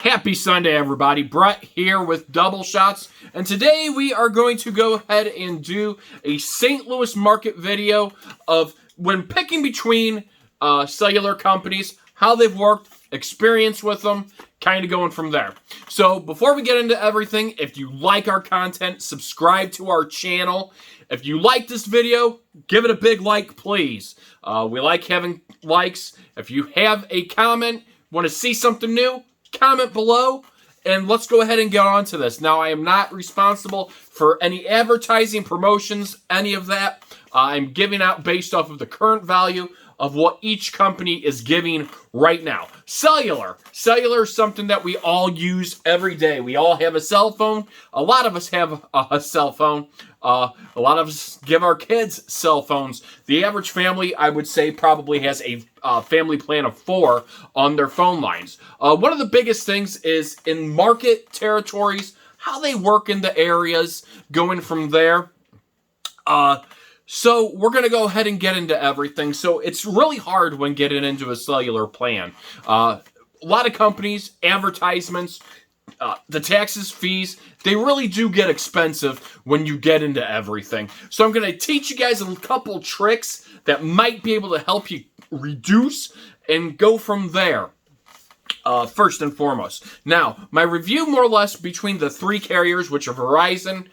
Happy Sunday, everybody. Brett here with Double Shots, and today we are going to go ahead and do a St. Louis market video of when picking between cellular companies, how they've worked, experience with them, kind of going from there. So before we get into everything, if you like our content, subscribe to our channel. If you like this video, give it a big like, please. We like having likes. If you have a comment, want to see something new, comment below, and let's go ahead and get on to this. Now, I am not responsible for any advertising, promotions, any of that. I'm giving out based off of the current value of what each company is giving right now. Cellular is something that we all use every day. We all have a cell phone. A lot of us have a cell phone. A lot of us give our kids cell phones. The average family, I would say, probably has a family plan of 4 on their phone lines. One of the biggest things is in market territories, how they work in the areas, going from there. So we're going to go ahead and get into everything. So it's really hard when getting into a cellular plan. A lot of companies, advertisements, the taxes, fees, they really do get expensive when you get into everything. So I'm going to teach you guys a couple tricks that might be able to help you reduce and go from there. First and foremost. Now, my review more or less between the 3 carriers, which are Verizon,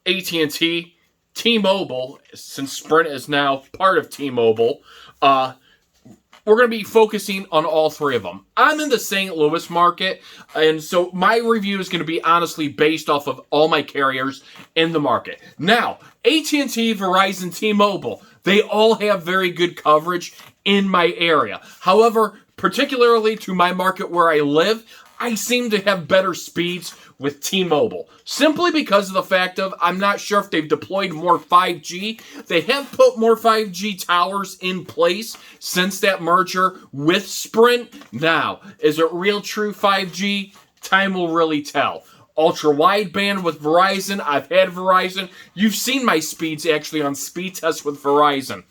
AT&T, T-Mobile, since Sprint is now part of T-Mobile, we're going to be focusing on all 3 of them. I'm in the St. Louis market, and so my review is going to be honestly based off of all my carriers in the market. Now, AT&T, Verizon, T-Mobile, they all have very good coverage in my area. However, particularly to my market where I live, I seem to have better speeds with T-Mobile. Simply because of the fact of, I'm not sure if they've deployed more 5G. They have put more 5G towers in place since that merger with Sprint. Now, is it real true 5G? Time will really tell. Ultra wideband with Verizon. I've had Verizon. You've seen my speeds actually on speed tests with Verizon.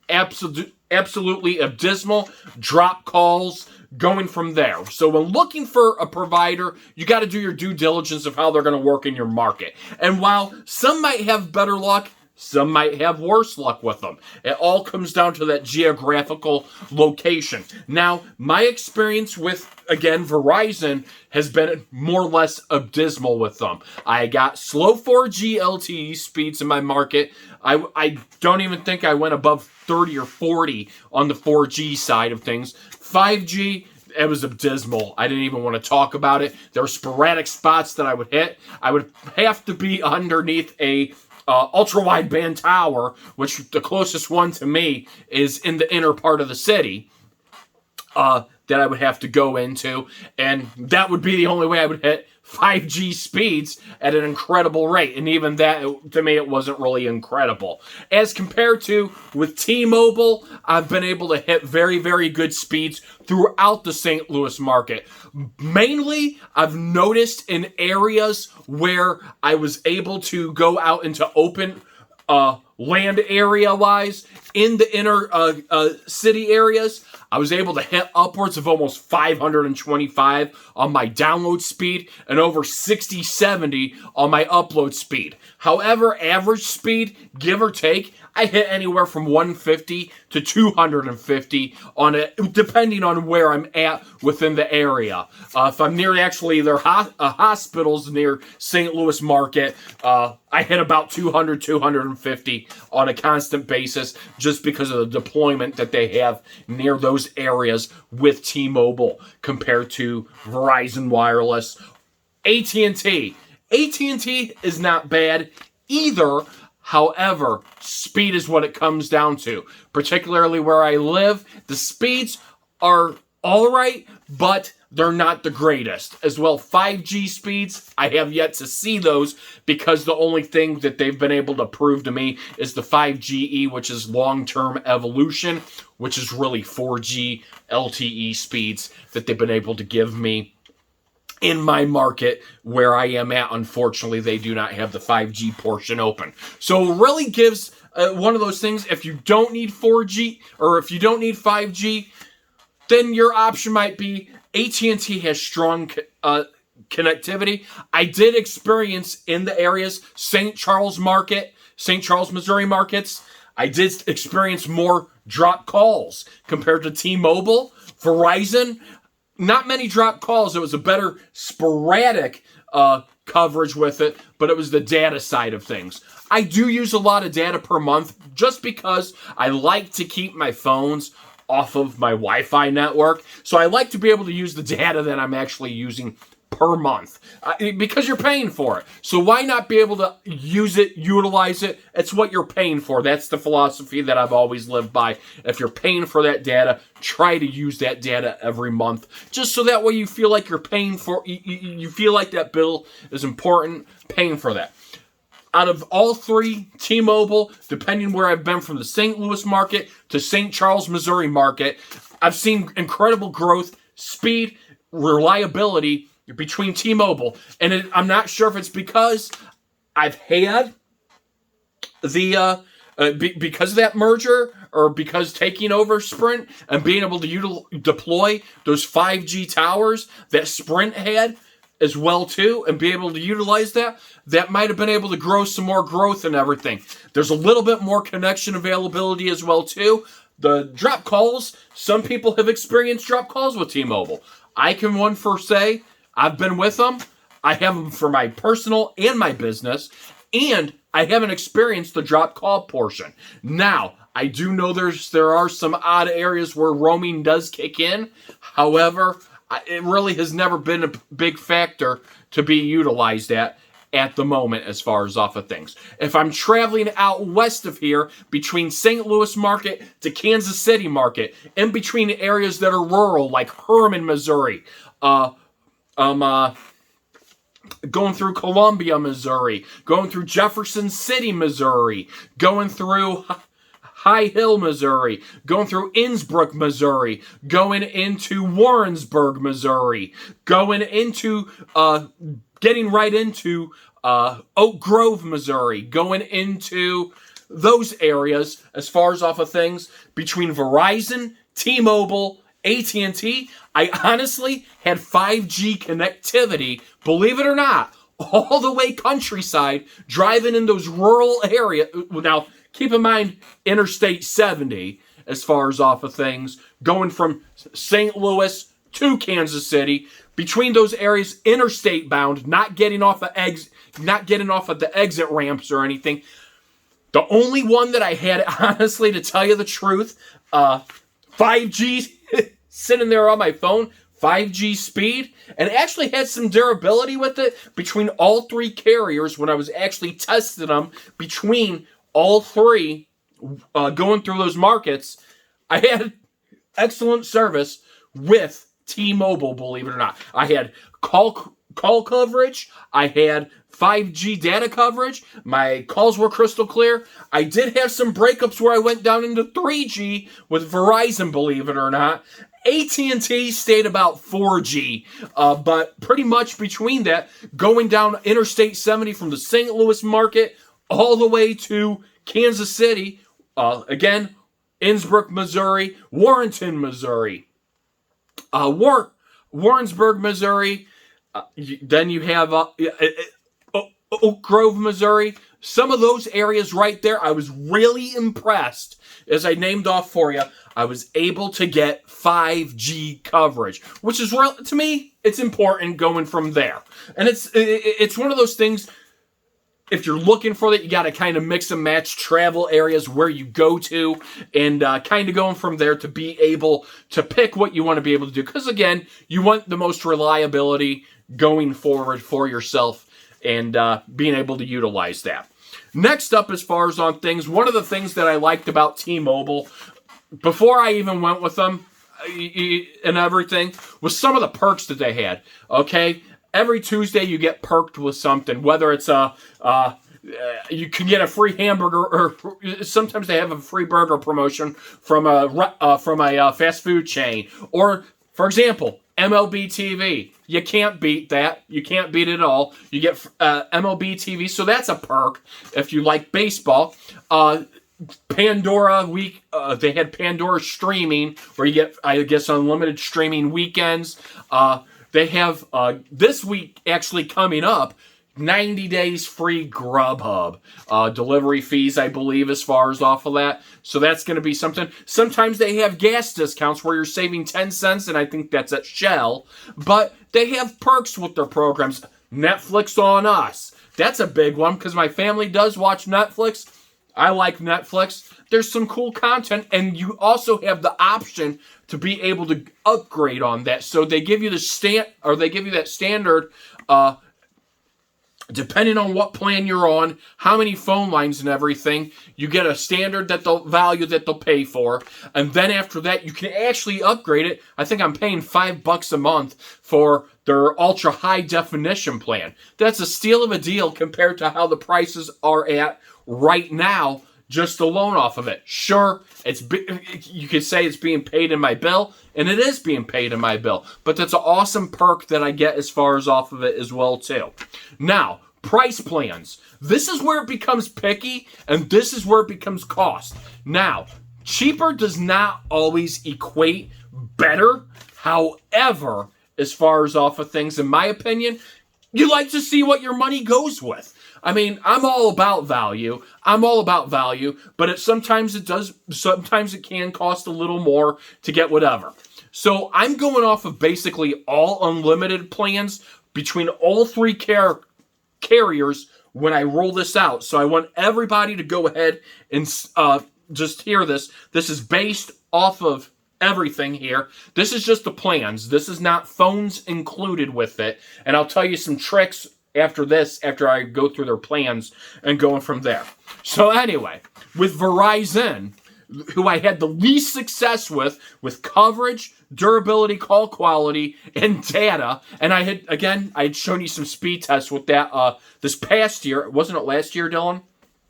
Absolutely abysmal. Drop calls. Going from there. So when looking for a provider, you got to do your due diligence of how they're going to work in your market. And while some might have better luck, some might have worse luck with them. It all comes down to that geographical location. Now, my experience with, again, Verizon has been more or less abysmal with them. I got slow 4G LTE speeds in my market. I don't even think I went above 30 or 40 on the 4G side of things. 5G, it was abysmal. I didn't even want to talk about it. There were sporadic spots that I would hit. I would have to be underneath a ultra-wideband tower, which the closest one to me is in the inner part of the city, that I would have to go into, and that would be the only way I would hit 5G speeds at an incredible rate, and even that, to me, it wasn't really incredible. As compared to with T-Mobile, I've been able to hit very, very good speeds throughout the St. Louis market. Mainly, I've noticed in areas where I was able to go out into open land area-wise, in the inner city areas, I was able to hit upwards of almost 525 on my download speed and over 60, 70 on my upload speed. However, average speed, give or take, I hit anywhere from 150 to 250 on it, depending on where I'm at within the area. If I'm near actually their hospitals near St. Louis market, I hit about 200, 250 on a constant basis just because of the deployment that they have near those areas with T-Mobile compared to Verizon Wireless. AT&T. AT&T is not bad either. However, speed is what it comes down to. Particularly where I live, the speeds are all right, but they're not the greatest. As well, 5G speeds, I have yet to see those because the only thing that they've been able to prove to me is the 5GE, which is long-term evolution, which is really 4G LTE speeds that they've been able to give me in my market where I am at. Unfortunately, they do not have the 5G portion open. So it really gives one of those things, if you don't need 4G or if you don't need 5G, then your option might be AT&T has strong connectivity. I did experience in the areas, St. Charles market, St. Charles, Missouri markets, I did experience more drop calls compared to T-Mobile. Verizon, not many drop calls. It was a better sporadic coverage with it, but it was the data side of things. I do use a lot of data per month just because I like to keep my phones off of my Wi-Fi network. So I like to be able to use the data that I'm actually using per month because you're paying for it. So why not be able to use it, utilize it? It's what you're paying for. That's the philosophy that I've always lived by. If you're paying for that data, try to use that data every month, just so that way you feel like you're paying for, you feel like that bill is important, paying for that. Out of all three, T-Mobile, depending where I've been from the St. Louis market to St. Charles, Missouri market, I've seen incredible growth, speed, reliability between T-Mobile. And I'm not sure if it's because I've had the, because of that merger, or because taking over Sprint and being able to deploy those 5G towers that Sprint had as well too, and be able to utilize that might have been able to grow some more growth and everything. There's a little bit more connection availability as well too. The drop calls, some people have experienced drop calls with T-Mobile. I can one for say, I've been with them. I have them for my personal and my business, and I haven't experienced the drop call portion. Now, I do know there are some odd areas where roaming does kick in. However, it really has never been a big factor to be utilized at the moment as far as off of things. If I'm traveling out west of here, between St. Louis market to Kansas City market, in between areas that are rural like Herman, Missouri, going through Columbia, Missouri, going through Jefferson City, Missouri, going through High Hill, Missouri, going through Innsbrook, Missouri, going into Warrensburg, Missouri, going into, getting right into Oak Grove, Missouri, going into those areas as far as off of things between Verizon, T-Mobile, AT&T. I honestly had 5G connectivity, believe it or not, all the way countryside, driving in those rural areas. Now, keep in mind, Interstate 70, as far as off of things, going from St. Louis to Kansas City, between those areas, interstate bound, not getting off of the exit ramps or anything. The only one that I had, honestly, to tell you the truth, 5G sitting there on my phone, 5G speed, and actually had some durability with it between all three carriers when I was actually testing them between all three, going through those markets. I had excellent service with T-Mobile, believe it or not. I had call coverage. I had 5G data coverage. My calls were crystal clear. I did have some breakups where I went down into 3G with Verizon, believe it or not. AT&T stayed about 4G, but pretty much between that, going down Interstate 70 from the St. Louis market all the way to Kansas City, again, Innsbrook, Missouri, Warrenton, Missouri, Warrensburg, Missouri, then you have Oak Grove, Missouri. Some of those areas right there, I was really impressed. As I named off for you, I was able to get 5G coverage, which is, to me, it's important going from there. And it's one of those things, if you're looking for that, you got to kind of mix and match travel areas where you go to, and kind of going from there to be able to pick what you want to be able to do. Because again, you want the most reliability going forward for yourself, and being able to utilize that. Next up, as far as on things, one of the things that I liked about T-Mobile, before I even went with them and everything, was some of the perks that they had. Okay? Every Tuesday you get perked with something, whether it's you can get a free hamburger, or sometimes they have a free burger promotion from a fast food chain. Or, for example, MLB TV. You can't beat that. You can't beat it at all. You get MLB TV, so that's a perk if you like baseball. Pandora week. They had Pandora streaming, where you get, I guess, unlimited streaming weekends. They have this week actually coming up, 90 days free Grubhub delivery fees, I believe, as far as off of that. So that's going to be something. Sometimes they have gas discounts where you're saving 10 cents, and I think that's at Shell. But they have perks with their programs. Netflix on Us. That's a big one because my family does watch Netflix. I like Netflix. There's some cool content, and you also have the option to be able to upgrade on that. So they give you that standard, depending on what plan you're on, how many phone lines and everything. You get a standard value that they'll pay for, and then after that, you can actually upgrade it. I think I'm paying $5 a month for their ultra high definition plan. That's a steal of a deal compared to how the prices are at right now, just the loan off of it. Sure, you could say it's being paid in my bill, and it is being paid in my bill, but that's an awesome perk that I get as far as off of it as well too. Now, price plans. This is where it becomes picky, and this is where it becomes cost. Now, cheaper does not always equate better. However, as far as off of things, in my opinion, you like to see what your money goes with. I mean, I'm all about value. But sometimes it can cost a little more to get whatever. So I'm going off of basically all unlimited plans between all three carriers when I roll this out. So I want everybody to go ahead and just hear this. This is based off of everything here. This is just the plans. This is not phones included with it. And I'll tell you some tricks after I go through their plans and going from there. So anyway, with Verizon, who I had the least success with coverage, durability, call quality, and data, and I had shown you some speed tests with that this past year. Wasn't it last year, Dylan?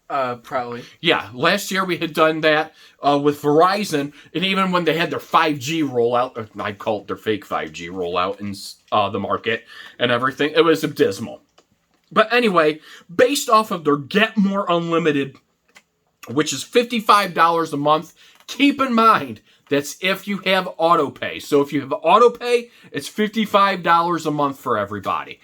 Probably. Yeah, last year we had done that with Verizon, and even when they had their 5G rollout, I call it their fake 5G rollout in the market and everything, it was abysmal. But anyway, based off of their Get More Unlimited, which is $55 a month, keep in mind that's if you have auto pay. So if you have auto pay, it's $55 a month for everybody.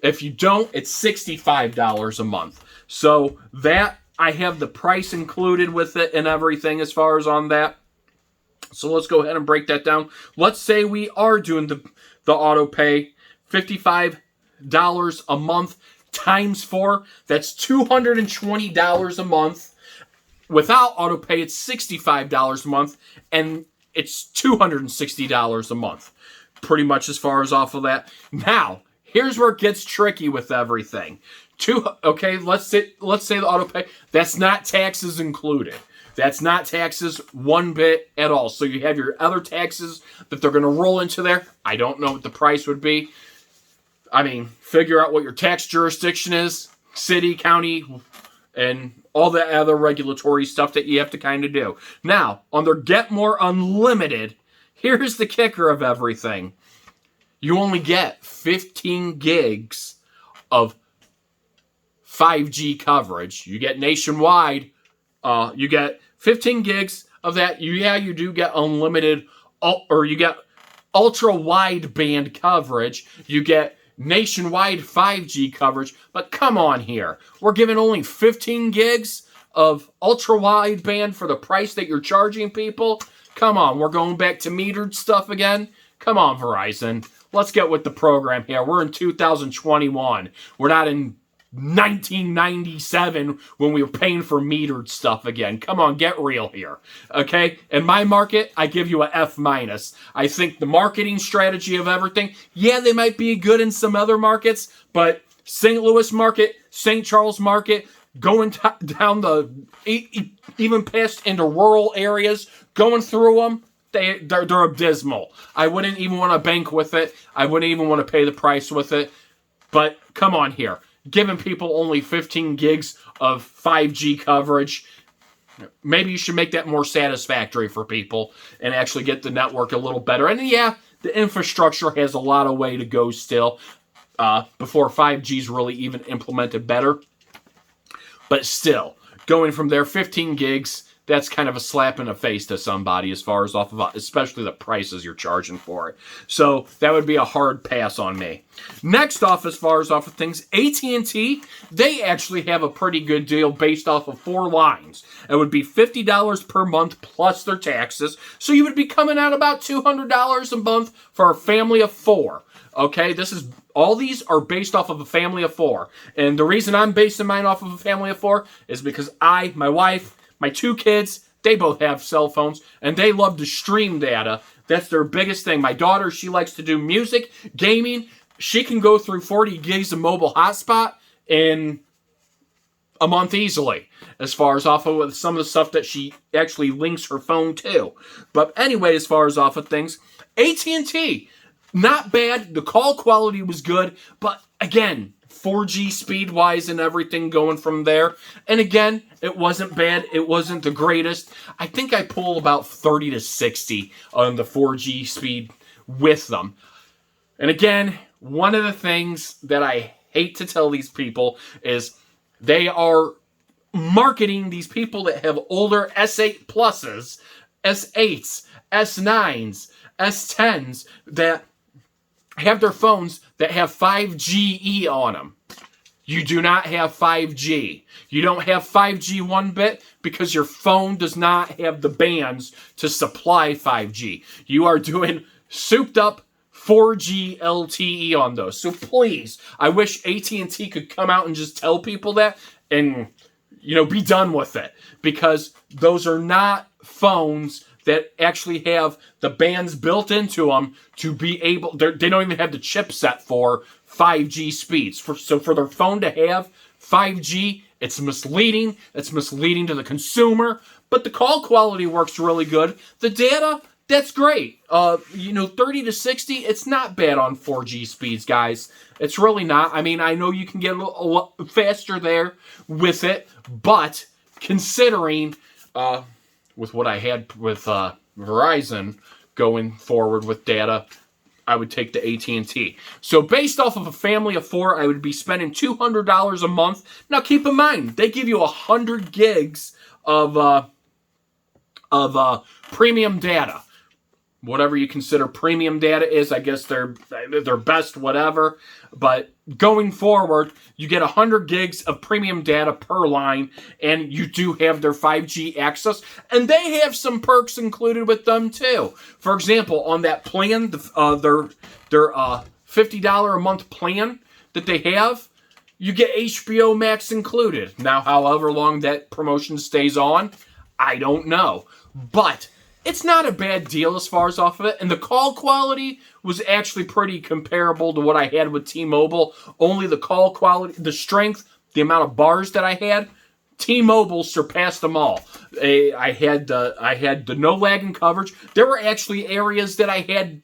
If you don't, it's $65 a month. So that, I have the price included with it and everything as far as on that. So let's go ahead and break that down. Let's say we are doing the auto pay, $55 a month times 4. That's $220 a month. Without auto pay, it's $65 a month, and it's $260 a month. Pretty much as far as off of that. Now, here's where it gets tricky with everything. Let's say the auto pay, that's not taxes included. That's not taxes one bit at all. So you have your other taxes that they're going to roll into there. I don't know what the price would be. I mean, figure out what your tax jurisdiction is, city, county, and all the other regulatory stuff that you have to kind of do. Now, on their Get More Unlimited, here's the kicker of everything. You only get 15 gigs of 5G coverage. You get nationwide. You get 15 gigs of that. You do get unlimited, or you get ultra wide band coverage. You get nationwide 5G coverage. But come on here. We're giving only 15 gigs of ultra wide band for the price that you're charging people. Come on. We're going back to metered stuff again. Come on, Verizon. Let's get with the program here. We're in 2021. We're not in 1997 when we were paying for metered stuff again. Come on, get real here. Okay? In my market, I give you a F-. I think the marketing strategy of everything, yeah, they might be good in some other markets, but St. Louis market, St.Charles market, going down even past into rural areas, going through them, they're abysmal. I wouldn't even want to bank with it. I wouldn't even want to pay the price with it. But come on here. Giving people only 15 gigs of 5G coverage, maybe you should make that more satisfactory for people and actually get the network a little better. And yeah, the infrastructure has a lot of way to go still before 5G is really even implemented better. But still, going from there, 15 gigs, that's kind of a slap in the face to somebody as far as especially the prices you're charging for it. So that would be a hard pass on me. Next off, as far as off of things, AT&T, they actually have a pretty good deal based off of 4 lines. It would be $50 per month plus their taxes. So you would be coming out about $200 a month for a family of 4. Okay, all these are based off of a family of 4. And the reason I'm basing mine off of a family of 4 is because my wife, my 2 kids, they both have cell phones, and they love to stream data. That's their biggest thing. My daughter, she likes to do music, gaming. She can go through 40 gigs of mobile hotspot in a month easily, as far as off of some of the stuff that she actually links her phone to. But anyway, as far as off of things, AT&T, not bad. The call quality was good, but again, 4G speed-wise and everything going from there. And again, it wasn't bad. It wasn't the greatest. I think I pull about 30 to 60 on the 4G speed with them. And again, one of the things that I hate to tell these people is they are marketing these people that have older S8 Pluses, S8s, S9s, S10s that have their phones that have 5G on them. You do not have 5G. You don't have 5G 1-bit because your phone does not have the bands to supply 5G. You are doing souped up 4G LTE on those. So please, I wish AT&T could come out and just tell people that and, be done with it. Because those are not phones that actually have the bands built into them to be able, they don't even have the chipset for 5G speeds. So for their phone to have 5G, it's misleading. It's misleading to the consumer. But the call quality works really good. The data, that's great. 30 to 60, it's not bad on 4G speeds, guys. It's really not. I mean, I know you can get a little faster there with it, but considering with what I had with Verizon going forward with data, I would take the AT&T. So based off of a family of 4, I would be spending $200 a month. Now keep in mind, they give you 100 gigs of premium data. Whatever you consider premium data is, I guess they're best whatever. But going forward, you get 100 gigs of premium data per line, and you do have their 5G access, and they have some perks included with them too. For example, on that plan, their $50 a month plan that they have, you get HBO Max included. Now, however long that promotion stays on, I don't know, but it's not a bad deal as far as off of it. And the call quality was actually pretty comparable to what I had with T-Mobile. Only the call quality, the strength, the amount of bars that I had, T-Mobile surpassed them all. I had the no lagging coverage. There were actually areas that I had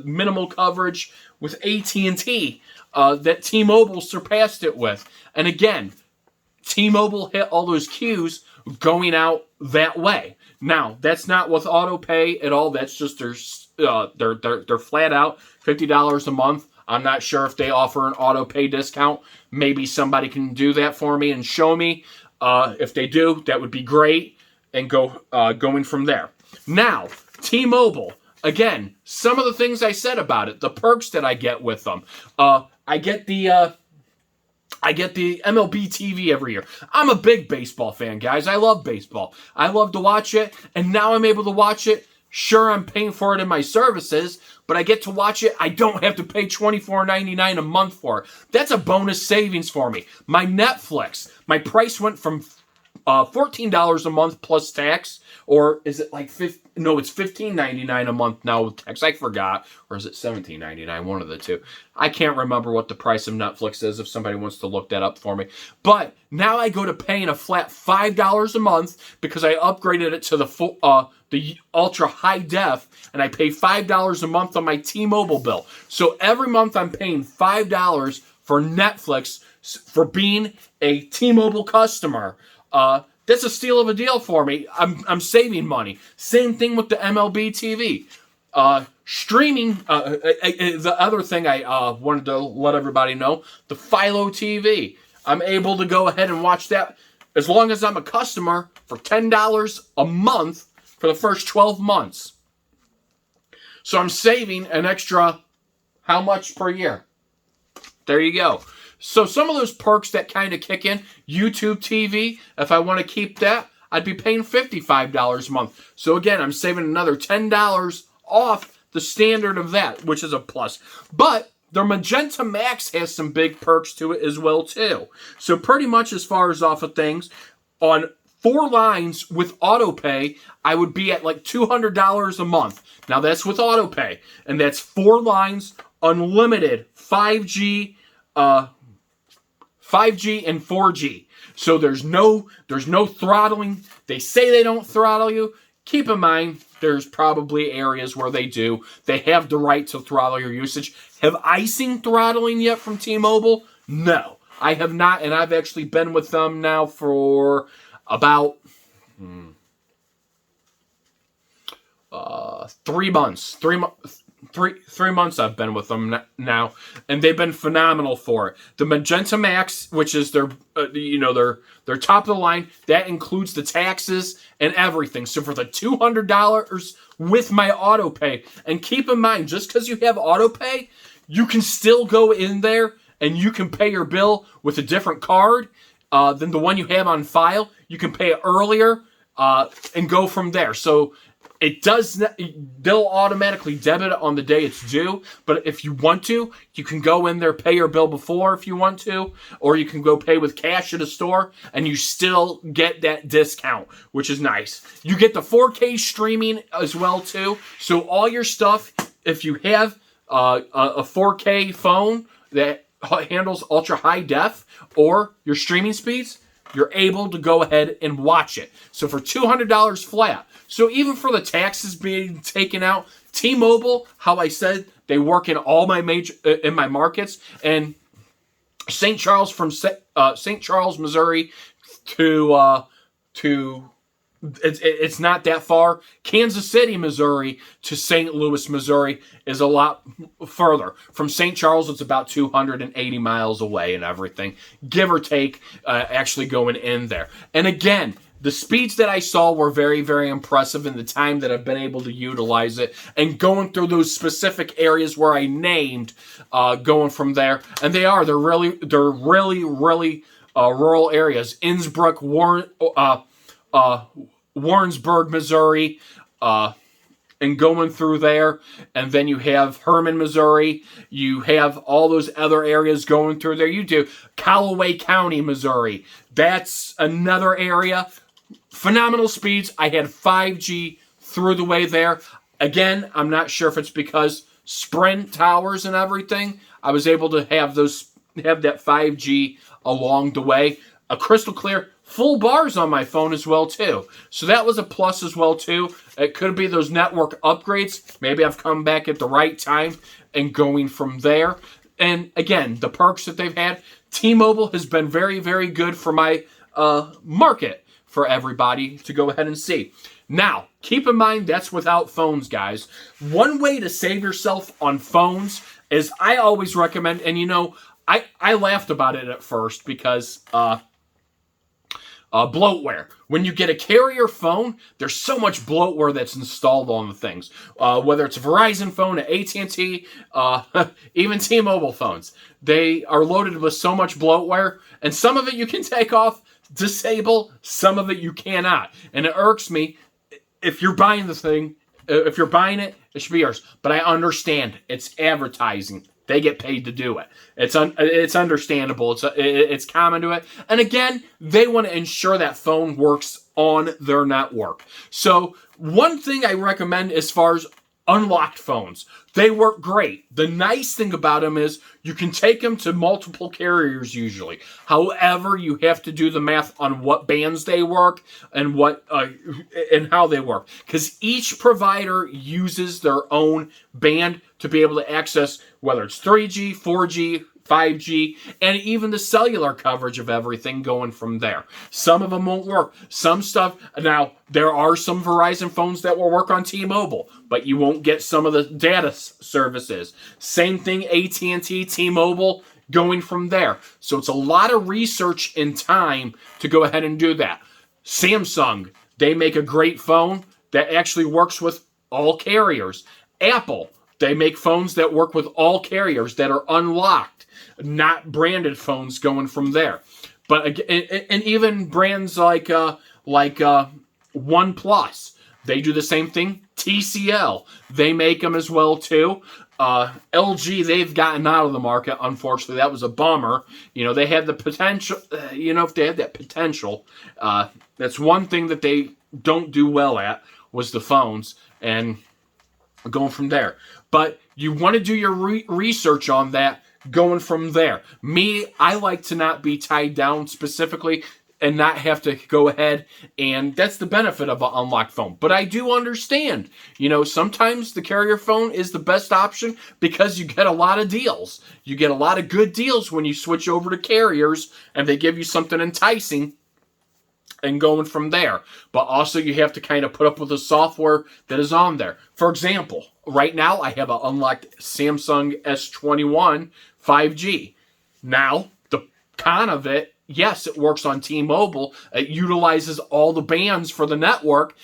minimal coverage with AT&T that T-Mobile surpassed it with. And again, T-Mobile hit all those cues going out that way. Now, that's not with auto pay at all. That's just their flat out $50 a month. I'm not sure if they offer an auto pay discount. Maybe somebody can do that for me and show me. If they do, that would be great. And going from there. Now, T-Mobile. Again, some of the things I said about it, the perks that I get with them. I get the MLB TV every year. I'm a big baseball fan, guys. I love baseball. I love to watch it, and now I'm able to watch it. Sure, I'm paying for it in my services, but I get to watch it. I don't have to pay $24.99 a month for it. That's a bonus savings for me. My Netflix, my price went from $14 a month plus tax, or is it like no, it's $15.99 a month now with tax. I forgot. Or is it $17.99? One of the two. I can't remember what the price of Netflix is if somebody wants to look that up for me. But now I go to paying a flat $5 a month because I upgraded it to the ultra high def, and I pay $5 a month on my T-Mobile bill. So every month I'm paying $5 for Netflix for being a T-Mobile customer. That's a steal of a deal for me. I'm saving money. Same thing with the MLB TV. Streaming, the other thing I wanted to let everybody know, the Philo TV. I'm able to go ahead and watch that as long as I'm a customer for $10 a month for the first 12 months. So I'm saving an extra, how much per year? There you go. So some of those perks that kind of kick in, YouTube TV, if I want to keep that, I'd be paying $55 a month. So again, I'm saving another $10 off the standard of that, which is a plus. But their Magenta Max has some big perks to it as well too. So pretty much as far as off of things, on 4 lines with autopay, I would be at like $200 a month. Now that's with autopay, and that's 4 lines, unlimited 5G, 5G and 4G. So there's no throttling. They say they don't throttle you. Keep in mind, there's probably areas where they do. They have the right to throttle your usage. Have I seen throttling yet from T-Mobile? No, I have not, and I've actually been with them now for about 3 months. 3 months I've been with them now, and they've been phenomenal for it. The Magenta Max, which is their top of the line, that includes the taxes and everything. So for the $200 with my autopay, and keep in mind, just because you have autopay, you can still go in there and you can pay your bill with a different card than the one you have on file. You can pay it earlier and go from there. So it does. They'll automatically debit it on the day it's due. But if you want to, you can go in there, pay your bill before if you want to, or you can go pay with cash at a store, and you still get that discount, which is nice. You get the 4K streaming as well too. So all your stuff, if you have a 4K phone that handles ultra high def or your streaming speeds, you're able to go ahead and watch it. So for $200 flat. So even for the taxes being taken out, T-Mobile, how I said, they work in all my in my markets, and St. Charles, from St. Charles, Missouri to it's not that far. Kansas City, Missouri to St. Louis, Missouri is a lot further. From St. Charles, it's about 280 miles away and everything, give or take, actually going in there. And again, the speeds that I saw were very, very impressive in the time that I've been able to utilize it, and going through those specific areas where I named, going from there. And they're really rural areas. Innsbruck, Warrensburg, Missouri, and going through there. And then you have Herman, Missouri. You have all those other areas going through there. You do Callaway County, Missouri. That's another area. Phenomenal speeds. I had 5G through the way there. Again, I'm not sure if it's because Sprint towers and everything. I was able to have that 5G along the way. A crystal clear full bars on my phone as well too. So that was a plus as well too. It could be those network upgrades. Maybe I've come back at the right time and going from there. And again, the perks that they've had. T-Mobile has been very, very good for my market for everybody to go ahead and see. Now, keep in mind that's without phones, guys. One way to save yourself on phones is I always recommend, and I laughed about it at first because bloatware. When you get a carrier phone, there's so much bloatware that's installed on the things. Whether it's a Verizon phone, an AT&T, even T-Mobile phones. They are loaded with so much bloatware, and some of it you can take off, disable, some of it you cannot. And it irks me. If you're buying the thing, if you're buying it, it should be yours. But I understand. It's advertising. They get paid to do it. It's understandable. It's common to it. And again, they want to ensure that phone works on their network. So one thing I recommend as far as unlocked phones, they work great. The nice thing about them is you can take them to multiple carriers usually. However, you have to do the math on what bands they work and and how they work, because each provider uses their own band to be able to access whether it's 3G, 4G, 5G, and even the cellular coverage of everything going from there. Some of them won't work. Some stuff, now, there are some Verizon phones that will work on T-Mobile, but you won't get some of the data services. Same thing, AT&T, T-Mobile, going from there. So it's a lot of research and time to go ahead and do that. Samsung, they make a great phone that actually works with all carriers. Apple, they make phones that work with all carriers that are unlocked, not branded phones going from there. But and even brands like OnePlus, they do the same thing. TCL, they make them as well too. LG, they've gotten out of the market. Unfortunately, that was a bummer. They had the potential. If they had that potential, that's one thing that they don't do well at was the phones and going from there. But you want to do your research on that going from there. Me, I like to not be tied down specifically and not have to go ahead, and that's the benefit of an unlocked phone. But I do understand, sometimes the carrier phone is the best option because you get a lot of deals. You get a lot of good deals when you switch over to carriers and they give you something enticing and going from there. But also you have to kind of put up with the software that is on there. For example, right now I have an unlocked Samsung S21 5G. Now, the con of it, yes, it works on T-Mobile. It utilizes all the bands for the network,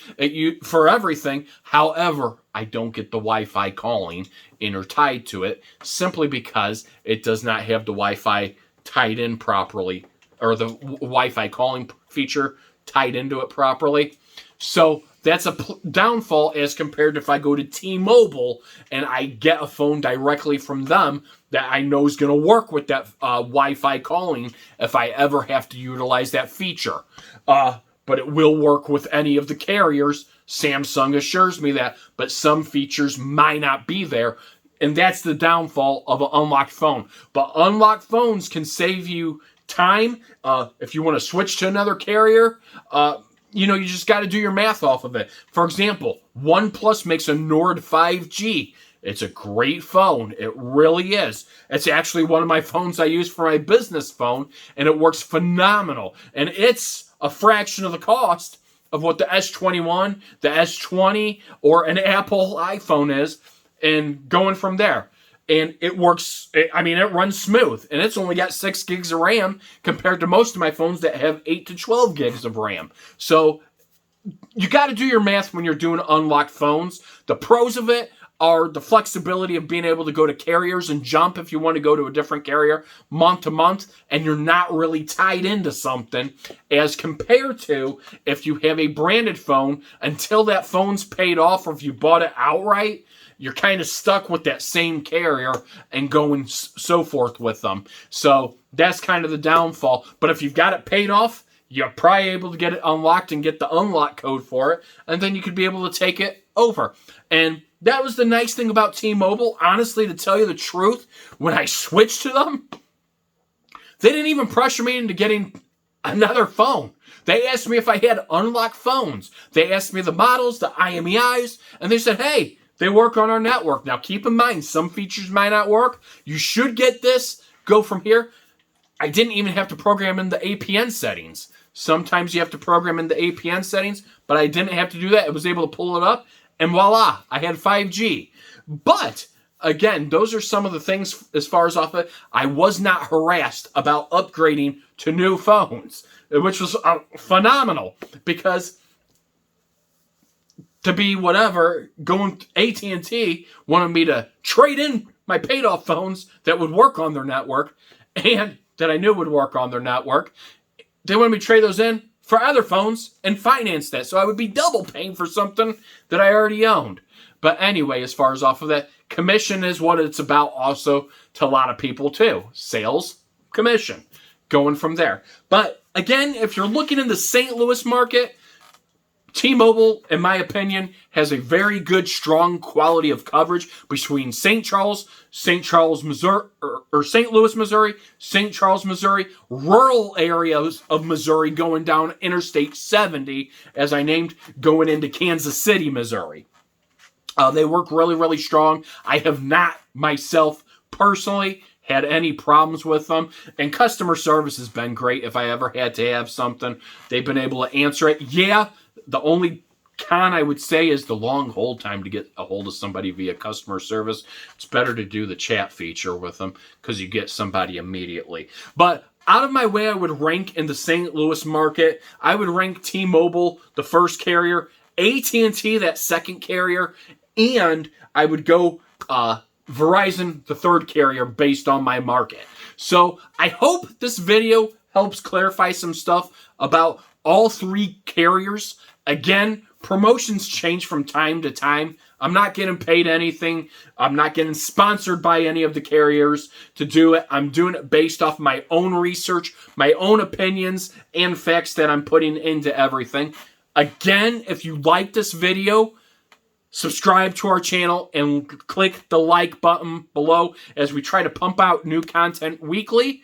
for everything. However, I don't get the Wi-Fi calling in or tied to it simply because it does not have the Wi-Fi tied in properly, or the Wi-Fi calling feature tied into it properly. So that's a downfall as compared to if I go to T-Mobile and I get a phone directly from them that I know is going to work with that Wi-Fi calling if I ever have to utilize that feature. But it will work with any of the carriers. Samsung assures me that, but some features might not be there. And that's the downfall of an unlocked phone. But unlocked phones can save you time. If you want to switch to another carrier, you just got to do your math off of it. For example, OnePlus makes a Nord 5G. It's a great phone. It really is. It's actually one of my phones I use for my business phone, and it works phenomenal. And it's a fraction of the cost of what the S21, the S20, or an Apple iPhone is, and going from there. And it works, it runs smooth. And it's only got 6 gigs of RAM compared to most of my phones that have 8 to 12 gigs of RAM. So you got to do your math when you're doing unlocked phones. The pros of it are the flexibility of being able to go to carriers and jump if you want to go to a different carrier month to month, and you're not really tied into something, as compared to if you have a branded phone until that phone's paid off, or if you bought it outright, you're kind of stuck with that same carrier and going so forth with them. So that's kind of the downfall. But if you've got it paid off, you're probably able to get it unlocked and get the unlock code for it, and then you could be able to take it over. And that was the nice thing about T-Mobile. Honestly, to tell you the truth, when I switched to them, they didn't even pressure me into getting another phone. They asked me if I had unlocked phones. They asked me the models, the IMEIs, and they said, hey, they work on our network. Now, keep in mind, some features might not work. You should get this. Go from here. I didn't even have to program in the APN settings. Sometimes you have to program in the APN settings, but I didn't have to do that. I was able to pull it up, and voila, I had 5G. But, again, those are some of the things as far as off it. I was not harassed about upgrading to new phones, which was phenomenal, because to be whatever, AT&T wanted me to trade in my paid-off phones that would work on their network and that I knew would work on their network. They wanted me to trade those in for other phones and finance that. So I would be double paying for something that I already owned. But anyway, as far as off of that, commission is what it's about also to a lot of people too. Sales, commission, going from there. But again, if you're looking in the St. Louis market, T-Mobile, in my opinion, has a very good, strong quality of coverage between St. Charles, Missouri, or St. Louis, Missouri, St. Charles, Missouri, rural areas of Missouri going down Interstate 70, as I named, going into Kansas City, Missouri. They work really, really strong. I have not, myself, personally, had any problems with them. And customer service has been great. If I ever had to have something, they've been able to answer it. Yeah, the only con I would say is the long hold time to get a hold of somebody via customer service. It's better to do the chat feature with them because you get somebody immediately. But out of my way, I would rank in the St. Louis market. I would rank T-Mobile, the first carrier, AT&T, that second carrier, and I would go Verizon, the third carrier, based on my market. So I hope this video helps clarify some stuff about all three carriers. Again, promotions change from time to time. I'm not getting paid anything. I'm not getting sponsored by any of the carriers to do it. I'm doing it based off my own research, my own opinions, and facts that I'm putting into everything. Again, if you like this video, subscribe to our channel and click the like button below as we try to pump out new content weekly.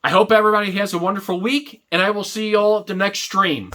I hope everybody has a wonderful week, and I will see you all at the next stream.